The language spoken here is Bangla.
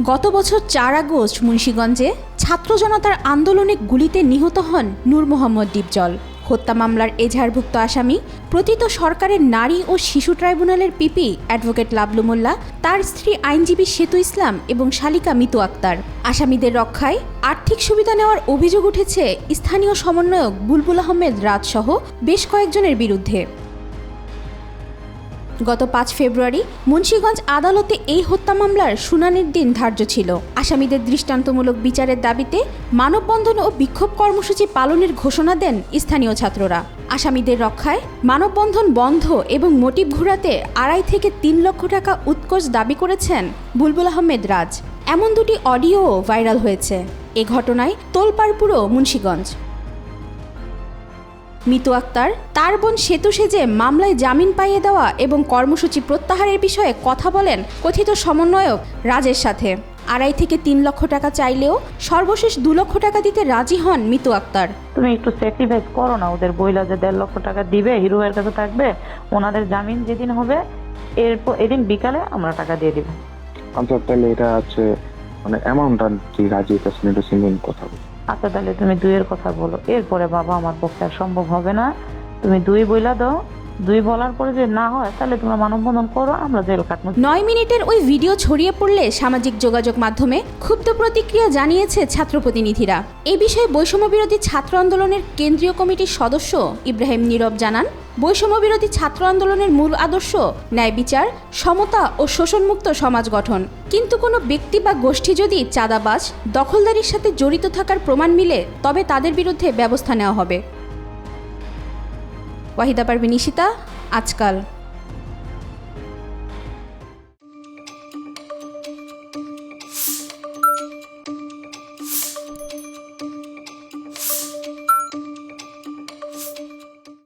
গত বছর ৪ আগস্ট মুন্সিগঞ্জে ছাত্র জনতার আন্দোলনে গুলিতে নিহত হন নূর মোহাম্মদ ডিপজল। হত্যা মামলার এজাহারভুক্ত আসামি প্রতীত সরকারের নারী ও শিশু ট্রাইব্যুনালের পিপি অ্যাডভোকেট লাবলু মোল্লা, তার স্ত্রী আইনজীবী সেতু ইসলাম এবং শালিকা মিতু আক্তার। আসামিদের রক্ষায় আর্থিক সুবিধা নেওয়ার অভিযোগ উঠেছে স্থানীয় সমন্বয়ক বুলবুল আহমেদ রাজ সহ বেশ কয়েকজনের বিরুদ্ধে। গত ৫ ফেব্রুয়ারি মুন্সিগঞ্জ আদালতে এই হত্যা মামলার শুনানির দিন ধার্য ছিল। আসামিদের দৃষ্টান্তমূলক বিচারের দাবিতে মানববন্ধন ও বিক্ষোভ কর্মসূচি পালনের ঘোষণা দেন স্থানীয় ছাত্ররা। আসামিদের রক্ষায় মানববন্ধন বন্ধ এবং মোটিভ ঘোরাতে ২.৫ থেকে ৩ লক্ষ টাকা উৎকোচ দাবি করেছেন বুলবুল আহমেদ রাজ। এমন দুটি অডিও ভাইরাল হয়েছে। এ ঘটনায় তোলপাড় পুরো মুন্সিগঞ্জ। মিতু আক্তার তার বোন সেতু সেজে মামলায় জামিন পাইয়ে দেওয়া এবং কর্মসূচি প্রত্যাহারের বিষয়ে কথা বলেন কথিত সমন্বয়ক রাজের সাথে। ২.৫ থেকে ৩ লক্ষ টাকা চাইলেও সর্বশেষ ২ লক্ষ টাকা দিতে রাজি হন মিতু আক্তার। তুমি একটু স্যাক্রিফাইস করো না, ওদের বইলা যে ১.৫ লক্ষ টাকা দিবে, হিরোয়ের কাছে থাকবে, ওনাদের জামিন যেদিন হবে এরপর এদিন বিকালে আমরা টাকা দিয়ে দিব। আচ্ছা তাহলে এটা আছে মানে অ্যামাউন্ট আর কি রাজি আছে এটা সিঙ্গেল কথা বল। আচ্ছা তাহলে তুমি ২ কথা বলো, এরপরে বাবা আমার পক্ষে আর সম্ভব হবে না। তুমি ২ বইলা দাও, ২ বলার পরে যে না হয় তাহলে তোমরা মানববন্ধন করো, আমরা জেল কাটবো। ৯ মিনিটের ওই ভিডিও ছড়িয়ে পড়লে সামাজিক যোগাযোগ মাধ্যমে ক্ষুব্ধ প্রতিক্রিয়া জানিয়েছে ছাত্র প্রতিনিধিরা। এ বিষয়ে বৈষম্য বিরোধী ছাত্র আন্দোলনের কেন্দ্রীয় কমিটির সদস্য ইব্রাহিম নীরব জানান, বৈষম্য বিরোধী ছাত্র আন্দোলনের মূল আদর্শ ন্যায় বিচার, সমতা ও শোষণমুক্ত সমাজ গঠন। কিন্তু কোনো ব্যক্তি বা গোষ্ঠী যদি চাঁদাবাজ, দখলদারির সাথে জড়িত থাকার প্রমাণ মিলে তবে তাদের বিরুদ্ধে ব্যবস্থা নেওয়া হবে। ওয়াহিদা পারভিন, নিশিতা, আজকাল।